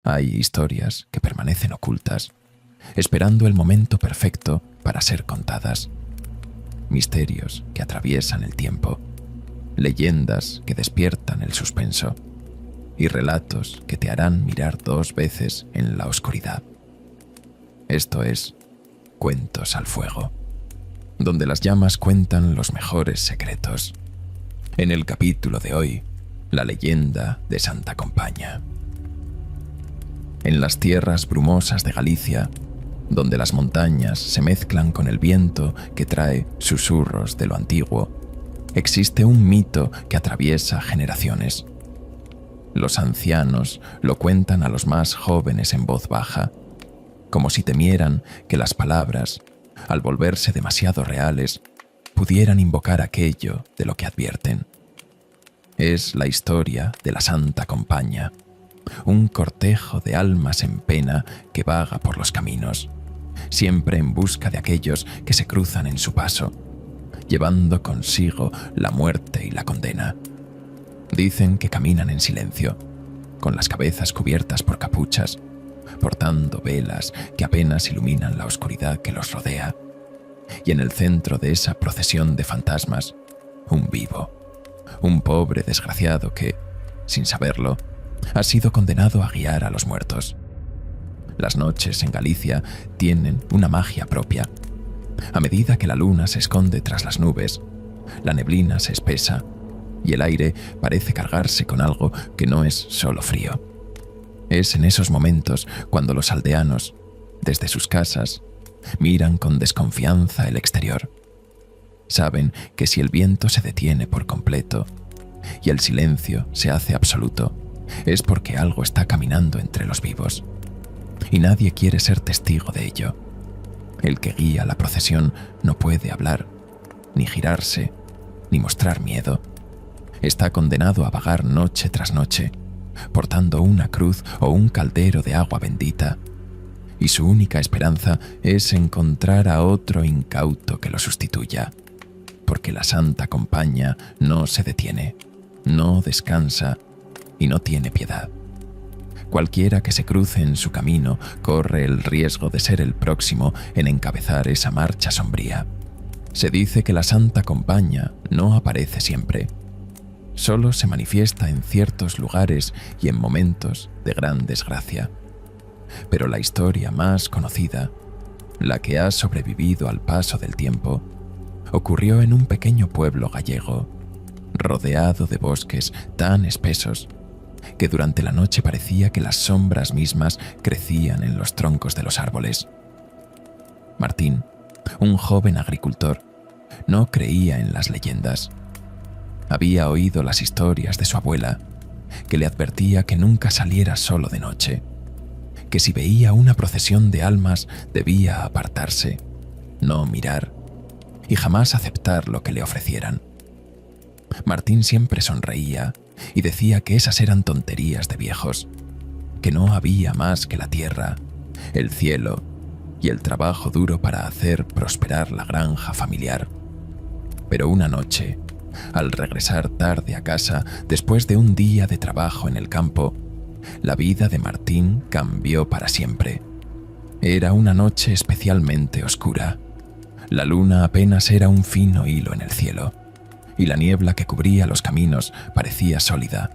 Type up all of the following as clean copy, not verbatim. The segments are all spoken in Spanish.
Hay historias que permanecen ocultas, esperando el momento perfecto para ser contadas. Misterios que atraviesan el tiempo, leyendas que despiertan el suspenso y relatos que te harán mirar 2 veces en la oscuridad. Esto es Cuentos al Fuego, donde las llamas cuentan los mejores secretos. En el capítulo de hoy, la leyenda de Santa Compaña. En las tierras brumosas de Galicia, donde las montañas se mezclan con el viento que trae susurros de lo antiguo, existe un mito que atraviesa generaciones. Los ancianos lo cuentan a los más jóvenes en voz baja, como si temieran que las palabras, al volverse demasiado reales, pudieran invocar aquello de lo que advierten. Es la historia de la Santa Compaña, un cortejo de almas en pena que vaga por los caminos, siempre en busca de aquellos que se cruzan en su paso, llevando consigo la muerte y la condena. Dicen que caminan en silencio, con las cabezas cubiertas por capuchas, portando velas que apenas iluminan la oscuridad que los rodea, y en el centro de esa procesión de fantasmas, un vivo, un pobre desgraciado que, sin saberlo, ha sido condenado a guiar a los muertos. Las noches en Galicia tienen una magia propia. A medida que la luna se esconde tras las nubes, la neblina se espesa y el aire parece cargarse con algo que no es solo frío. Es en esos momentos cuando los aldeanos, desde sus casas, miran con desconfianza el exterior. Saben que si el viento se detiene por completo y el silencio se hace absoluto, es porque algo está caminando entre los vivos. Y nadie quiere ser testigo de ello. El que guía la procesión no puede hablar, ni girarse, ni mostrar miedo. Está condenado a vagar noche tras noche, portando una cruz o un caldero de agua bendita, y su única esperanza es encontrar a otro incauto que lo sustituya, porque la Santa Compaña no se detiene, no descansa y no tiene piedad. Cualquiera que se cruce en su camino corre el riesgo de ser el próximo en encabezar esa marcha sombría. Se dice que la Santa Compaña no aparece siempre. Solo se manifiesta en ciertos lugares y en momentos de gran desgracia. Pero la historia más conocida, la que ha sobrevivido al paso del tiempo, ocurrió en un pequeño pueblo gallego, rodeado de bosques tan espesos que durante la noche parecía que las sombras mismas crecían en los troncos de los árboles. Martín, un joven agricultor, no creía en las leyendas. Había oído las historias de su abuela, que le advertía que nunca saliera solo de noche, que si veía una procesión de almas debía apartarse, no mirar y jamás aceptar lo que le ofrecieran. Martín siempre sonreía y decía que esas eran tonterías de viejos, que no había más que la tierra, el cielo y el trabajo duro para hacer prosperar la granja familiar. Pero una noche, al regresar tarde a casa después de un día de trabajo en el campo, la vida de Martín cambió para siempre. Era una noche especialmente oscura. La luna apenas era un fino hilo en el cielo, y la niebla que cubría los caminos parecía sólida,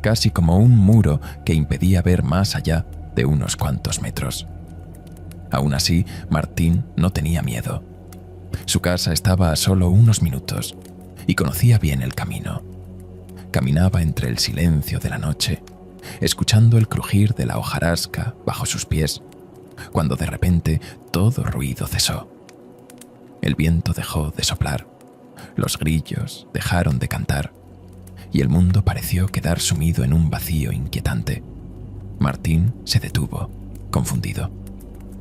casi como un muro que impedía ver más allá de unos cuantos metros. Aún así, Martín no tenía miedo. Su casa estaba a solo unos minutos y conocía bien el camino. Caminaba entre el silencio de la noche, escuchando el crujir de la hojarasca bajo sus pies, cuando de repente todo ruido cesó. El viento dejó de soplar, los grillos dejaron de cantar, y el mundo pareció quedar sumido en un vacío inquietante. Martín se detuvo, confundido.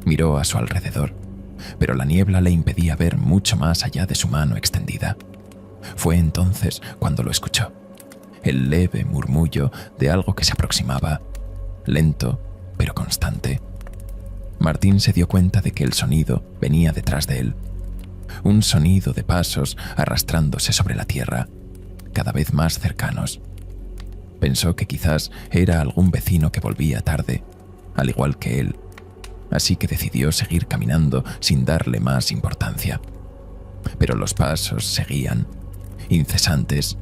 Miró a su alrededor, pero la niebla le impedía ver mucho más allá de su mano extendida. Fue entonces cuando lo escuchó, el leve murmullo de algo que se aproximaba, lento pero constante. Martín se dio cuenta de que el sonido venía detrás de él, un sonido de pasos arrastrándose sobre la tierra, cada vez más cercanos. Pensó que quizás era algún vecino que volvía tarde, al igual que él, así que decidió seguir caminando sin darle más importancia. Pero los pasos seguían, incesantes,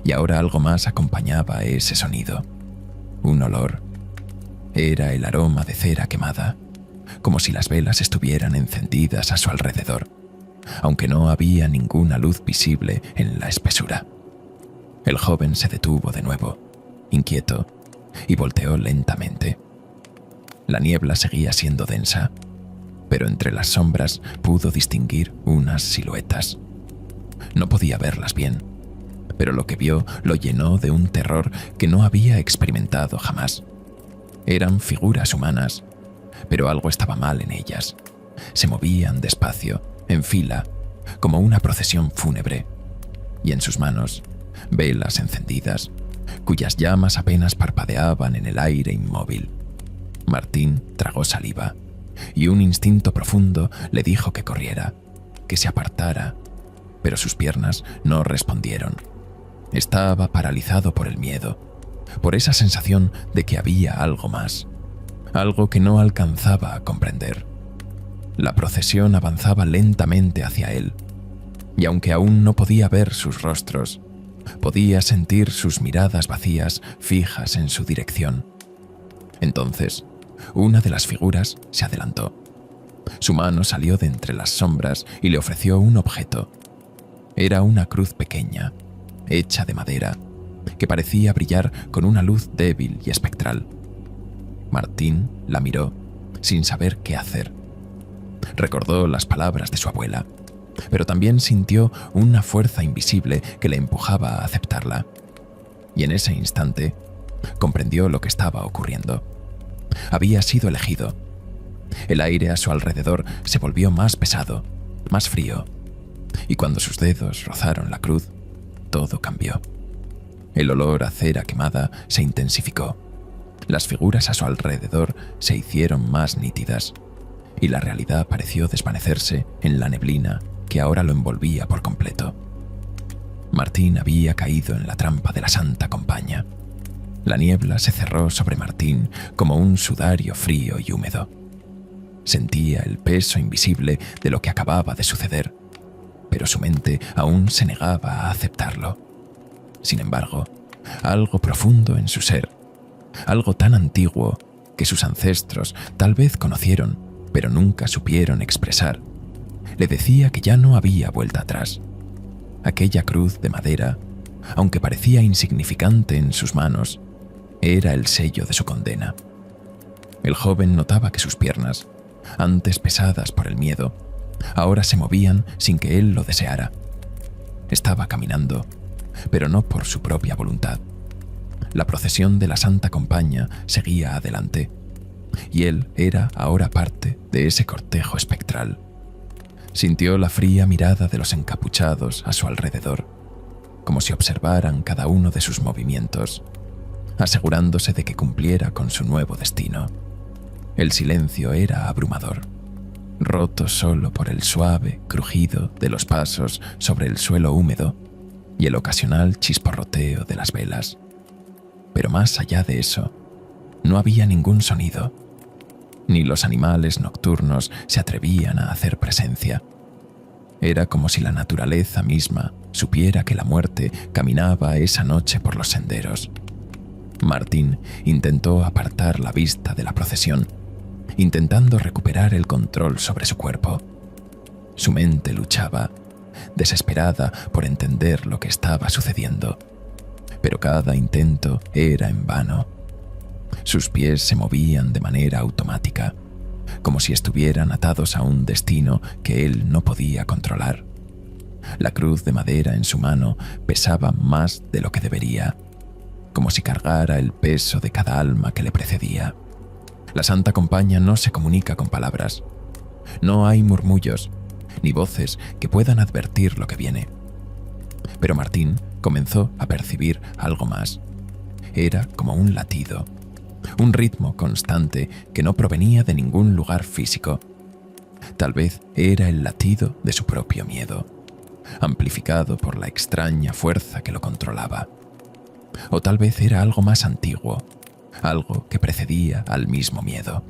y ahora algo más acompañaba ese sonido. Un olor. Era el aroma de cera quemada, como si las velas estuvieran encendidas a su alrededor, aunque no había ninguna luz visible en la espesura. El joven se detuvo de nuevo, inquieto, y volteó lentamente. La niebla seguía siendo densa, pero entre las sombras pudo distinguir unas siluetas. No podía verlas bien, pero lo que vio lo llenó de un terror que no había experimentado jamás. Eran figuras humanas, pero algo estaba mal en ellas. Se movían despacio, en fila, como una procesión fúnebre, y en sus manos, velas encendidas, cuyas llamas apenas parpadeaban en el aire inmóvil. Martín tragó saliva, y un instinto profundo le dijo que corriera, que se apartara, pero sus piernas no respondieron. Estaba paralizado por el miedo, por esa sensación de que había algo más, algo que no alcanzaba a comprender. La procesión avanzaba lentamente hacia él, y aunque aún no podía ver sus rostros, podía sentir sus miradas vacías fijas en su dirección. Entonces, una de las figuras se adelantó. Su mano salió de entre las sombras y le ofreció un objeto. Era una cruz pequeña, hecha de madera, que parecía brillar con una luz débil y espectral. Martín la miró, sin saber qué hacer. Recordó las palabras de su abuela, pero también sintió una fuerza invisible que le empujaba a aceptarla. Y en ese instante, comprendió lo que estaba ocurriendo. Había sido elegido. El aire a su alrededor se volvió más pesado, más frío, y cuando sus dedos rozaron la cruz, todo cambió. El olor a cera quemada se intensificó. Las figuras a su alrededor se hicieron más nítidas, y la realidad pareció desvanecerse en la neblina que ahora lo envolvía por completo. Martín había caído en la trampa de la Santa Compaña. La niebla se cerró sobre Martín como un sudario frío y húmedo. Sentía el peso invisible de lo que acababa de suceder, pero su mente aún se negaba a aceptarlo. Sin embargo, algo profundo en su ser, algo tan antiguo que sus ancestros tal vez conocieron, pero nunca supieron expresar, le decía que ya no había vuelta atrás. Aquella cruz de madera, aunque parecía insignificante en sus manos, era el sello de su condena. El joven notaba que sus piernas, antes pesadas por el miedo, ahora se movían sin que él lo deseara. Estaba caminando, pero no por su propia voluntad. La procesión de la Santa Compaña seguía adelante, y él era ahora parte de ese cortejo espectral. Sintió la fría mirada de los encapuchados a su alrededor, como si observaran cada uno de sus movimientos, asegurándose de que cumpliera con su nuevo destino. El silencio era abrumador, roto solo por el suave crujido de los pasos sobre el suelo húmedo y el ocasional chisporroteo de las velas. Pero más allá de eso, no había ningún sonido. Ni los animales nocturnos se atrevían a hacer presencia. Era como si la naturaleza misma supiera que la muerte caminaba esa noche por los senderos. Martín intentó apartar la vista de la procesión, intentando recuperar el control sobre su cuerpo. Su mente luchaba, desesperada por entender lo que estaba sucediendo, pero cada intento era en vano. Sus pies se movían de manera automática, como si estuvieran atados a un destino que él no podía controlar. La cruz de madera en su mano pesaba más de lo que debería, como si cargara el peso de cada alma que le precedía. La Santa Compaña no se comunica con palabras. No hay murmullos, ni voces que puedan advertir lo que viene. Pero Martín comenzó a percibir algo más. Era como un latido, un ritmo constante que no provenía de ningún lugar físico. Tal vez era el latido de su propio miedo, amplificado por la extraña fuerza que lo controlaba. O tal vez era algo más antiguo, algo que precedía al mismo miedo.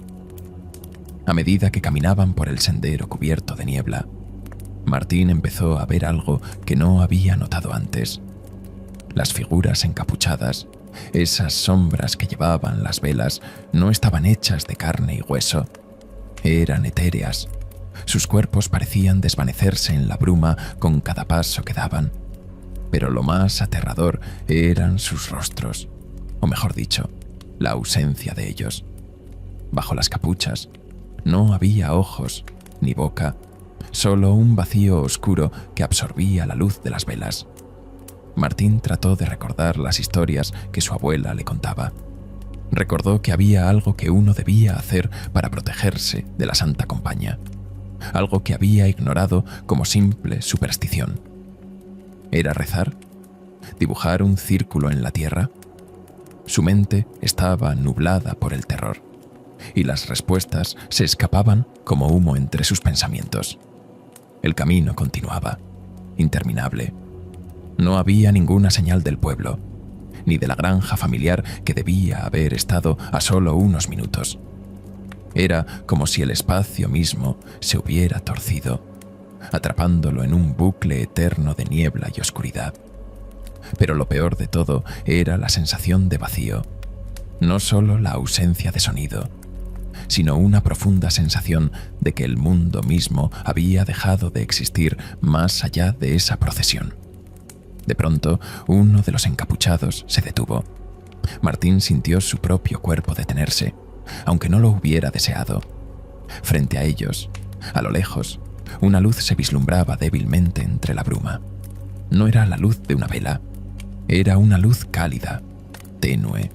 A medida que caminaban por el sendero cubierto de niebla, Martín empezó a ver algo que no había notado antes. Las figuras encapuchadas, esas sombras que llevaban las velas, no estaban hechas de carne y hueso. Eran etéreas. Sus cuerpos parecían desvanecerse en la bruma con cada paso que daban. Pero lo más aterrador eran sus rostros, o mejor dicho, la ausencia de ellos. Bajo las capuchas no había ojos ni boca, solo un vacío oscuro que absorbía la luz de las velas. Martín trató de recordar las historias que su abuela le contaba. Recordó que había algo que uno debía hacer para protegerse de la Santa Compañía, algo que había ignorado como simple superstición. ¿Era rezar? ¿Dibujar un círculo en la tierra? Su mente estaba nublada por el terror, y las respuestas se escapaban como humo entre sus pensamientos. El camino continuaba, interminable. No había ninguna señal del pueblo, ni de la granja familiar que debía haber estado a solo unos minutos. Era como si el espacio mismo se hubiera torcido, atrapándolo en un bucle eterno de niebla y oscuridad. Pero lo peor de todo era la sensación de vacío, no solo la ausencia de sonido, sino una profunda sensación de que el mundo mismo había dejado de existir más allá de esa procesión. De pronto, uno de los encapuchados se detuvo. Martín sintió su propio cuerpo detenerse, aunque no lo hubiera deseado. Frente a ellos, a lo lejos, una luz se vislumbraba débilmente entre la bruma. No era la luz de una vela, era una luz cálida, tenue,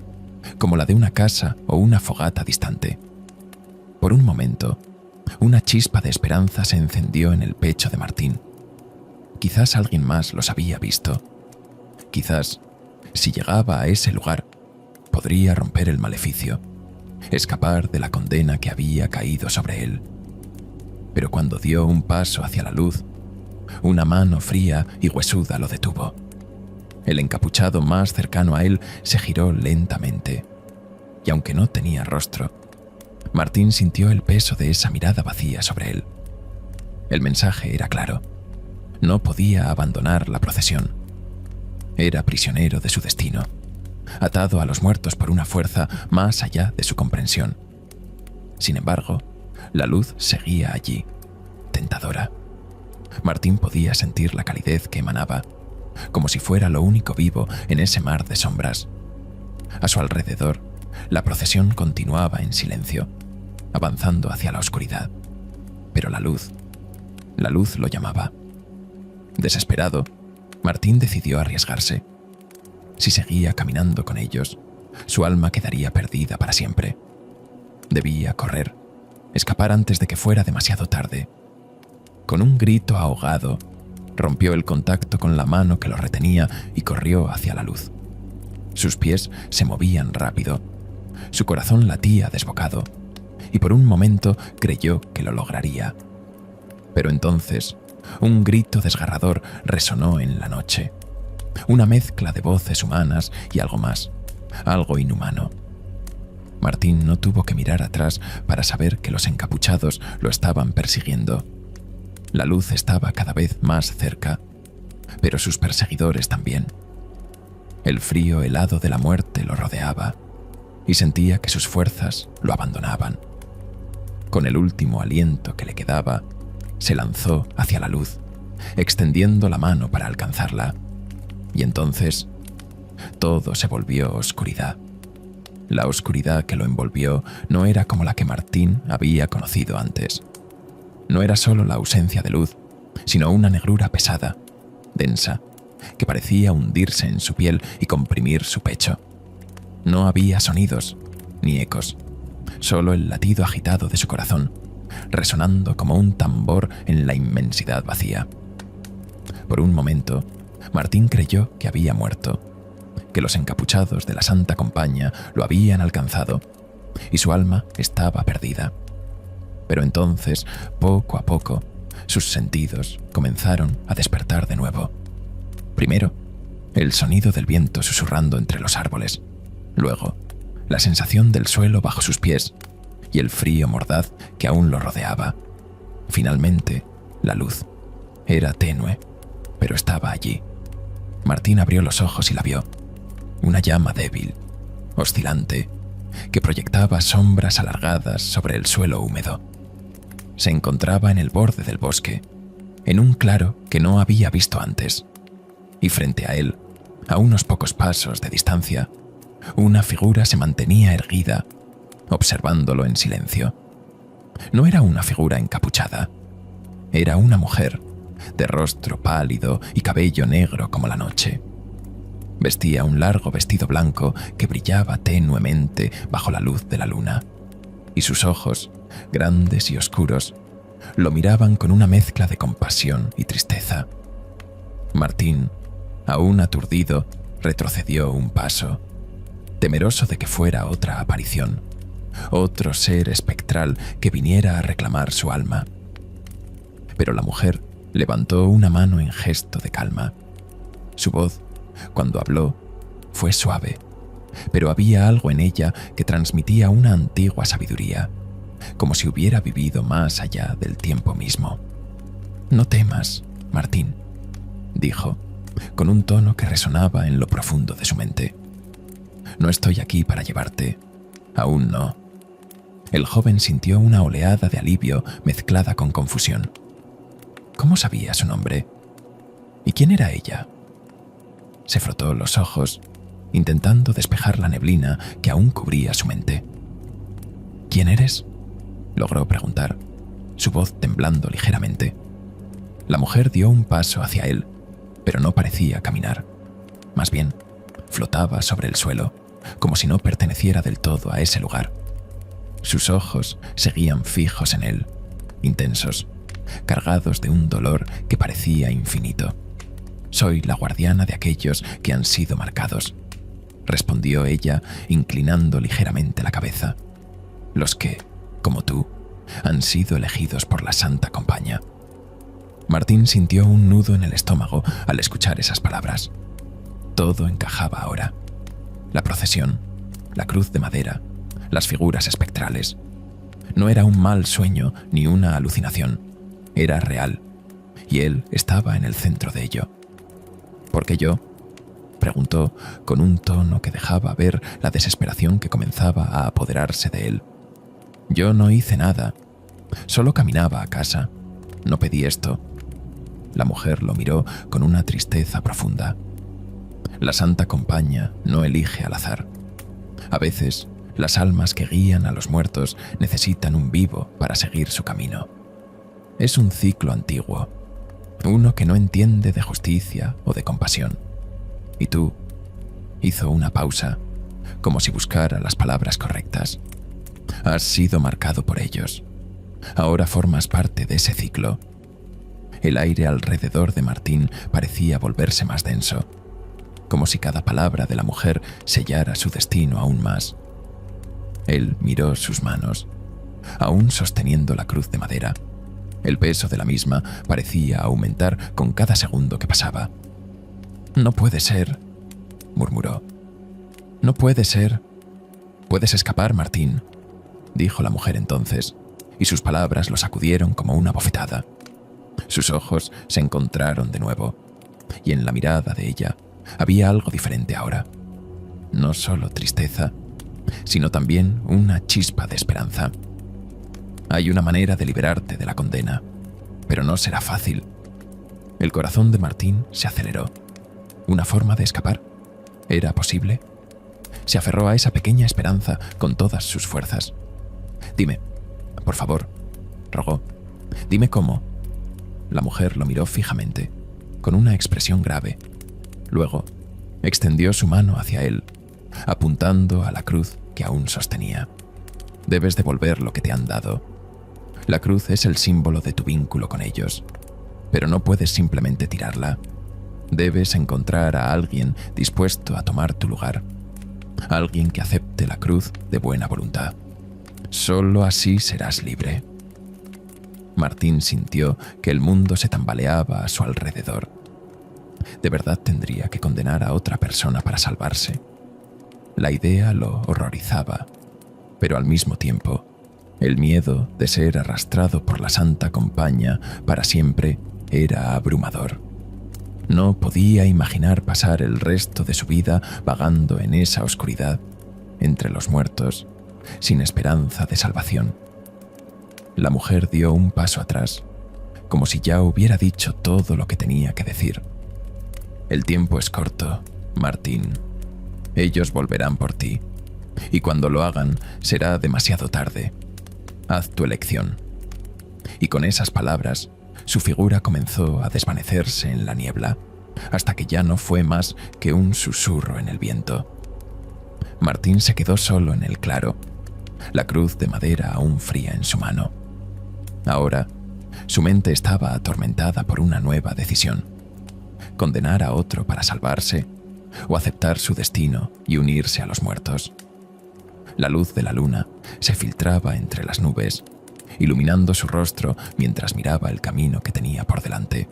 como la de una casa o una fogata distante. Por un momento, una chispa de esperanza se encendió en el pecho de Martín. Quizás alguien más los había visto. Quizás, si llegaba a ese lugar, podría romper el maleficio, escapar de la condena que había caído sobre él. Pero cuando dio un paso hacia la luz, una mano fría y huesuda lo detuvo. El encapuchado más cercano a él se giró lentamente, y aunque no tenía rostro, Martín sintió el peso de esa mirada vacía sobre él. El mensaje era claro. No podía abandonar la procesión. Era prisionero de su destino, atado a los muertos por una fuerza más allá de su comprensión. Sin embargo, la luz seguía allí, tentadora. Martín podía sentir la calidez que emanaba, como si fuera lo único vivo en ese mar de sombras. A su alrededor, la procesión continuaba en silencio, avanzando hacia la oscuridad. Pero la luz lo llamaba. Desesperado, Martín decidió arriesgarse. Si seguía caminando con ellos, su alma quedaría perdida para siempre. Debía correr, escapar antes de que fuera demasiado tarde. Con un grito ahogado, rompió el contacto con la mano que lo retenía y corrió hacia la luz. Sus pies se movían rápido, su corazón latía desbocado, y por un momento creyó que lo lograría. Pero entonces, un grito desgarrador resonó en la noche. Una mezcla de voces humanas y algo más, algo inhumano. Martín no tuvo que mirar atrás para saber que los encapuchados lo estaban persiguiendo. La luz estaba cada vez más cerca, pero sus perseguidores también. El frío helado de la muerte lo rodeaba, y sentía que sus fuerzas lo abandonaban. Con el último aliento que le quedaba, se lanzó hacia la luz, extendiendo la mano para alcanzarla. Y entonces, todo se volvió oscuridad. La oscuridad que lo envolvió no era como la que Martín había conocido antes. No era solo la ausencia de luz, sino una negrura pesada, densa, que parecía hundirse en su piel y comprimir su pecho. No había sonidos, ni ecos, solo el latido agitado de su corazón, resonando como un tambor en la inmensidad vacía. Por un momento, Martín creyó que había muerto, que los encapuchados de la Santa Compañía lo habían alcanzado, y su alma estaba perdida. Pero entonces, poco a poco, sus sentidos comenzaron a despertar de nuevo. Primero, el sonido del viento susurrando entre los árboles, luego la sensación del suelo bajo sus pies y el frío mordaz que aún lo rodeaba. Finalmente, la luz. Era tenue, pero estaba allí. Martín abrió los ojos y la vio. Una llama débil, oscilante, que proyectaba sombras alargadas sobre el suelo húmedo. Se encontraba en el borde del bosque, en un claro que no había visto antes, y frente a él, a unos pocos pasos de distancia, una figura se mantenía erguida, observándolo en silencio. No era una figura encapuchada, era una mujer, de rostro pálido y cabello negro como la noche. Vestía un largo vestido blanco que brillaba tenuemente bajo la luz de la luna, y sus ojos, grandes y oscuros, lo miraban con una mezcla de compasión y tristeza. Martín, aún aturdido, retrocedió un paso, temeroso de que fuera otra aparición, otro ser espectral que viniera a reclamar su alma. Pero la mujer levantó una mano en gesto de calma. Su voz, cuando habló, fue suave, pero había algo en ella que transmitía una antigua sabiduría, como si hubiera vivido más allá del tiempo mismo. «No temas, Martín», dijo, con un tono que resonaba en lo profundo de su mente. «No estoy aquí para llevarte. Aún no». El joven sintió una oleada de alivio mezclada con confusión. ¿Cómo sabía su nombre? ¿Y quién era ella? Se frotó los ojos, intentando despejar la neblina que aún cubría su mente. «¿Quién eres?», logró preguntar, su voz temblando ligeramente. La mujer dio un paso hacia él, pero no parecía caminar. Más bien, flotaba sobre el suelo, como si no perteneciera del todo a ese lugar. Sus ojos seguían fijos en él, intensos, cargados de un dolor que parecía infinito. «Soy la guardiana de aquellos que han sido marcados», respondió ella, inclinando ligeramente la cabeza. «Los que, como tú, han sido elegidos por la Santa Compañía». Martín sintió un nudo en el estómago al escuchar esas palabras. Todo encajaba ahora. La procesión, la cruz de madera, las figuras espectrales. No era un mal sueño ni una alucinación. Era real, y él estaba en el centro de ello. «¿Por qué yo?», preguntó con un tono que dejaba ver la desesperación que comenzaba a apoderarse de él. «Yo no hice nada, solo caminaba a casa. No pedí esto». La mujer lo miró con una tristeza profunda. La Santa Compañía no elige al azar. A veces, las almas que guían a los muertos necesitan un vivo para seguir su camino. Es un ciclo antiguo, uno que no entiende de justicia o de compasión. Y tú, hizo una pausa, como si buscara las palabras correctas. Has sido marcado por ellos. Ahora formas parte de ese ciclo. El aire alrededor de Martín parecía volverse más denso, como si cada palabra de la mujer sellara su destino aún más. Él miró sus manos, aún sosteniendo la cruz de madera. El peso de la misma parecía aumentar con cada segundo que pasaba. «No puede ser», murmuró. «No puede ser». «Puedes escapar, Martín», dijo la mujer entonces, y sus palabras lo sacudieron como una bofetada. Sus ojos se encontraron de nuevo, y en la mirada de ella había algo diferente ahora. No solo tristeza, sino también una chispa de esperanza. «Hay una manera de liberarte de la condena, pero no será fácil». El corazón de Martín se aceleró. ¿Una forma de escapar? ¿Era posible? Se aferró a esa pequeña esperanza con todas sus fuerzas. «Dime, por favor», rogó. «Dime cómo». La mujer lo miró fijamente, con una expresión grave. Luego, extendió su mano hacia él, apuntando a la cruz que aún sostenía. «Debes devolver lo que te han dado. La cruz es el símbolo de tu vínculo con ellos, pero no puedes simplemente tirarla. Debes encontrar a alguien dispuesto a tomar tu lugar, alguien que acepte la cruz de buena voluntad. Solo así serás libre». Martín sintió que el mundo se tambaleaba a su alrededor. ¿De verdad tendría que condenar a otra persona para salvarse? La idea lo horrorizaba, pero al mismo tiempo, el miedo de ser arrastrado por la Santa Compaña para siempre era abrumador. No podía imaginar pasar el resto de su vida vagando en esa oscuridad, entre los muertos, sin esperanza de salvación. La mujer dio un paso atrás, como si ya hubiera dicho todo lo que tenía que decir. El tiempo es corto, Martín. Ellos volverán por ti, y cuando lo hagan será demasiado tarde. Haz tu elección. Y con esas palabras, su figura comenzó a desvanecerse en la niebla, hasta que ya no fue más que un susurro en el viento. Martín se quedó solo en el claro, la cruz de madera aún fría en su mano. Ahora, su mente estaba atormentada por una nueva decisión: condenar a otro para salvarse o aceptar su destino y unirse a los muertos. La luz de la luna se filtraba entre las nubes, iluminando su rostro mientras miraba el camino que tenía por delante.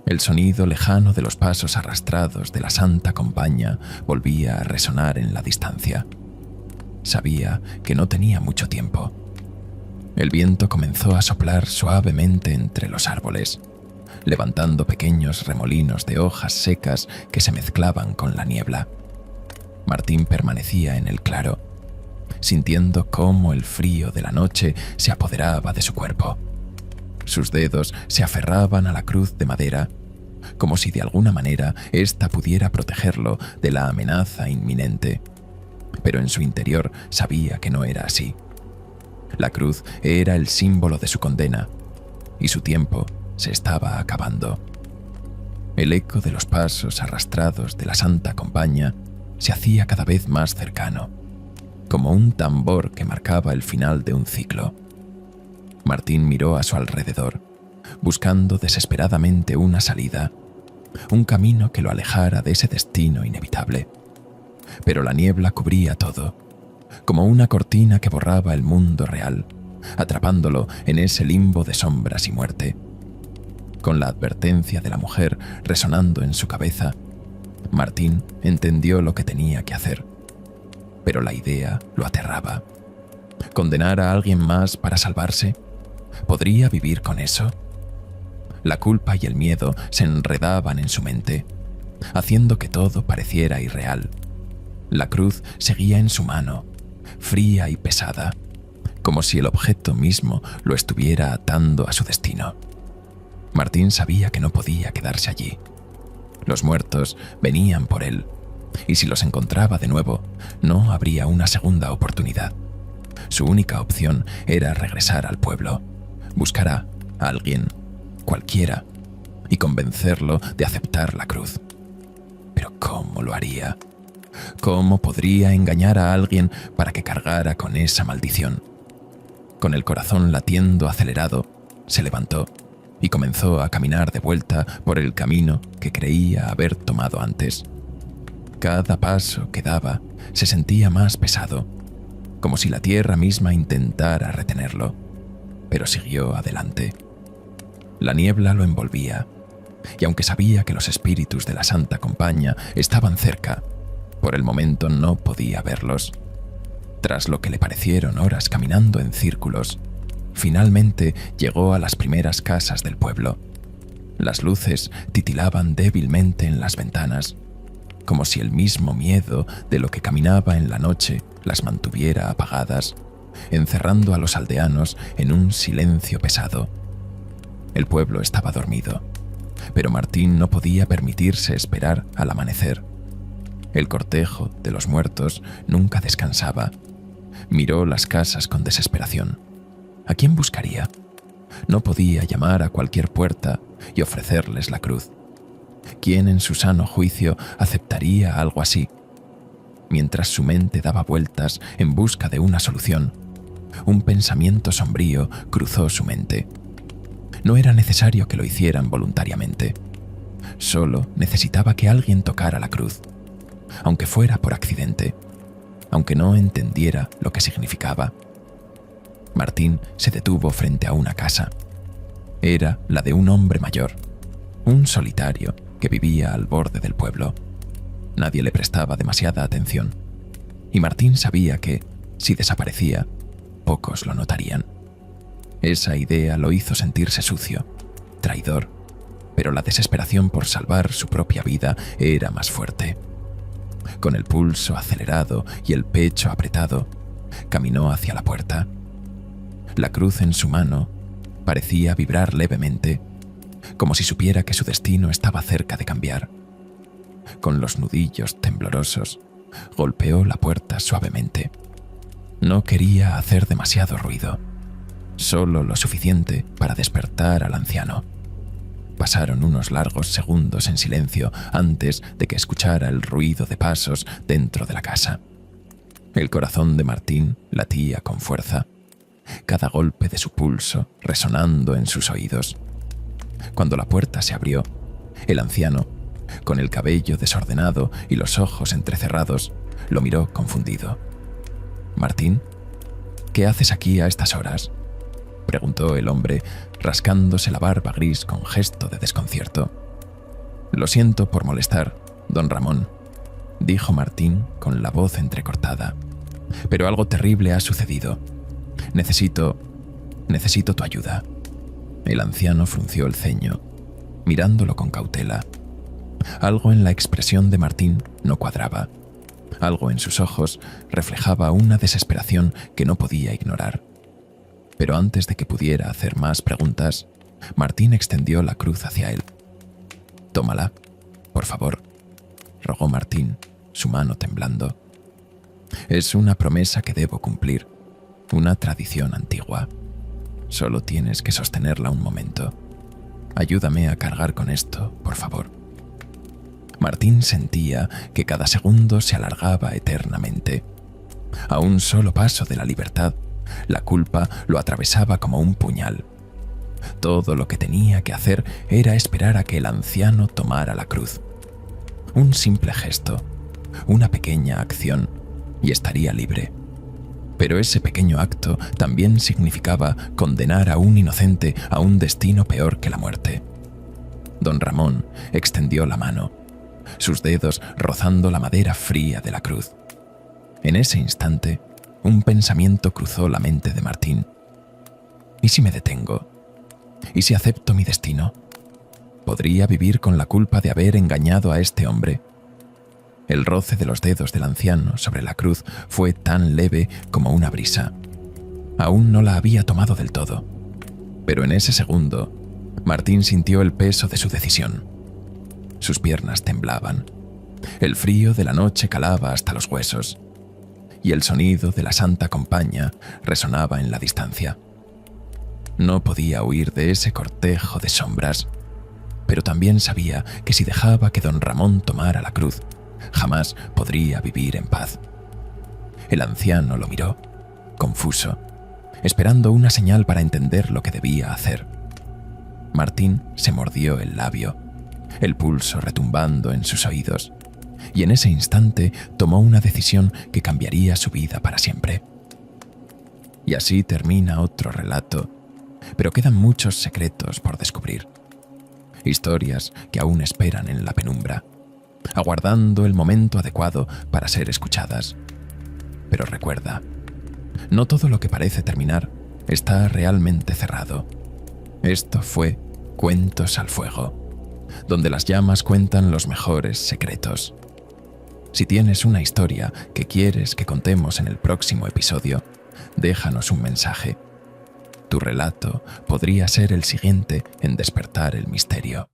El sonido lejano de los pasos arrastrados de la Santa Compaña volvía a resonar en la distancia. Sabía que no tenía mucho tiempo. El viento comenzó a soplar suavemente entre los árboles, levantando pequeños remolinos de hojas secas que se mezclaban con la niebla. Martín permanecía en el claro, sintiendo cómo el frío de la noche se apoderaba de su cuerpo. Sus dedos se aferraban a la cruz de madera, como si de alguna manera ésta pudiera protegerlo de la amenaza inminente. Pero en su interior sabía que no era así. La cruz era el símbolo de su condena, y su tiempo se estaba acabando. El eco de los pasos arrastrados de la Santa Compaña se hacía cada vez más cercano, como un tambor que marcaba el final de un ciclo. Martín miró a su alrededor, buscando desesperadamente una salida, un camino que lo alejara de ese destino inevitable. Pero la niebla cubría todo, como una cortina que borraba el mundo real, atrapándolo en ese limbo de sombras y muerte. Con la advertencia de la mujer resonando en su cabeza, Martín entendió lo que tenía que hacer. Pero la idea lo aterraba. ¿Condenar a alguien más para salvarse? ¿Podría vivir con eso? La culpa y el miedo se enredaban en su mente, haciendo que todo pareciera irreal. La cruz seguía en su mano, fría y pesada, como si el objeto mismo lo estuviera atando a su destino. Martín sabía que no podía quedarse allí. Los muertos venían por él, y si los encontraba de nuevo, no habría una segunda oportunidad. Su única opción era regresar al pueblo, buscar a alguien, cualquiera, y convencerlo de aceptar la cruz. Pero ¿cómo lo haría? ¿Cómo podría engañar a alguien para que cargara con esa maldición? Con el corazón latiendo acelerado, se levantó y comenzó a caminar de vuelta por el camino que creía haber tomado antes. Cada paso que daba se sentía más pesado, como si la tierra misma intentara retenerlo, pero siguió adelante. La niebla lo envolvía, y aunque sabía que los espíritus de la Santa Compaña estaban cerca, por el momento no podía verlos. Tras lo que le parecieron horas caminando en círculos, finalmente llegó a las primeras casas del pueblo. Las luces titilaban débilmente en las ventanas, como si el mismo miedo de lo que caminaba en la noche las mantuviera apagadas, encerrando a los aldeanos en un silencio pesado. El pueblo estaba dormido, pero Martín no podía permitirse esperar al amanecer. El cortejo de los muertos nunca descansaba. Miró las casas con desesperación. ¿A quién buscaría? No podía llamar a cualquier puerta y ofrecerles la cruz. ¿Quién en su sano juicio aceptaría algo así? Mientras su mente daba vueltas en busca de una solución, un pensamiento sombrío cruzó su mente. No era necesario que lo hicieran voluntariamente. Solo necesitaba que alguien tocara la cruz, aunque fuera por accidente, aunque no entendiera lo que significaba. Martín se detuvo frente a una casa. Era la de un hombre mayor, un solitario que vivía al borde del pueblo. Nadie le prestaba demasiada atención, y Martín sabía que, si desaparecía, pocos lo notarían. Esa idea lo hizo sentirse sucio, traidor, pero la desesperación por salvar su propia vida era más fuerte. Con el pulso acelerado y el pecho apretado, caminó hacia la puerta. La cruz en su mano parecía vibrar levemente, como si supiera que su destino estaba cerca de cambiar. Con los nudillos temblorosos, golpeó la puerta suavemente. No quería hacer demasiado ruido, solo lo suficiente para despertar al anciano. Pasaron unos largos segundos en silencio antes de que escuchara el ruido de pasos dentro de la casa. El corazón de Martín latía con fuerza, cada golpe de su pulso resonando en sus oídos. Cuando la puerta se abrió, el anciano, con el cabello desordenado y los ojos entrecerrados, lo miró confundido. «Martín, ¿qué haces aquí a estas horas?», preguntó el hombre, rascándose la barba gris con gesto de desconcierto. «Lo siento por molestar, don Ramón», dijo Martín con la voz entrecortada, «pero algo terrible ha sucedido. Necesito tu ayuda». El anciano frunció el ceño, mirándolo con cautela. Algo en la expresión de Martín no cuadraba. Algo en sus ojos reflejaba una desesperación que no podía ignorar. Pero antes de que pudiera hacer más preguntas, Martín extendió la cruz hacia él. «Tómala, por favor», rogó Martín, su mano temblando. «Es una promesa que debo cumplir, una tradición antigua. Solo tienes que sostenerla un momento. Ayúdame a cargar con esto, por favor». Martín sentía que cada segundo se alargaba eternamente. A un solo paso de la libertad, la culpa lo atravesaba como un puñal. Todo lo que tenía que hacer era esperar a que el anciano tomara la cruz. Un simple gesto, una pequeña acción, y estaría libre. Pero ese pequeño acto también significaba condenar a un inocente a un destino peor que la muerte. Don Ramón extendió la mano, sus dedos rozando la madera fría de la cruz. En ese instante, un pensamiento cruzó la mente de Martín. ¿Y si me detengo? ¿Y si acepto mi destino? ¿Podría vivir con la culpa de haber engañado a este hombre? El roce de los dedos del anciano sobre la cruz fue tan leve como una brisa. Aún no la había tomado del todo, pero en ese segundo, Martín sintió el peso de su decisión. Sus piernas temblaban. El frío de la noche calaba hasta los huesos, y el sonido de la Santa Compaña resonaba en la distancia. No podía huir de ese cortejo de sombras, pero también sabía que si dejaba que don Ramón tomara la cruz, jamás podría vivir en paz. El anciano lo miró, confuso, esperando una señal para entender lo que debía hacer. Martín se mordió el labio, el pulso retumbando en sus oídos, y en ese instante tomó una decisión que cambiaría su vida para siempre. Y así termina otro relato, pero quedan muchos secretos por descubrir. Historias que aún esperan en la penumbra, aguardando el momento adecuado para ser escuchadas. Pero recuerda, no todo lo que parece terminar está realmente cerrado. Esto fue Cuentos al Fuego, donde las llamas cuentan los mejores secretos. Si tienes una historia que quieres que contemos en el próximo episodio, déjanos un mensaje. Tu relato podría ser el siguiente en despertar el misterio.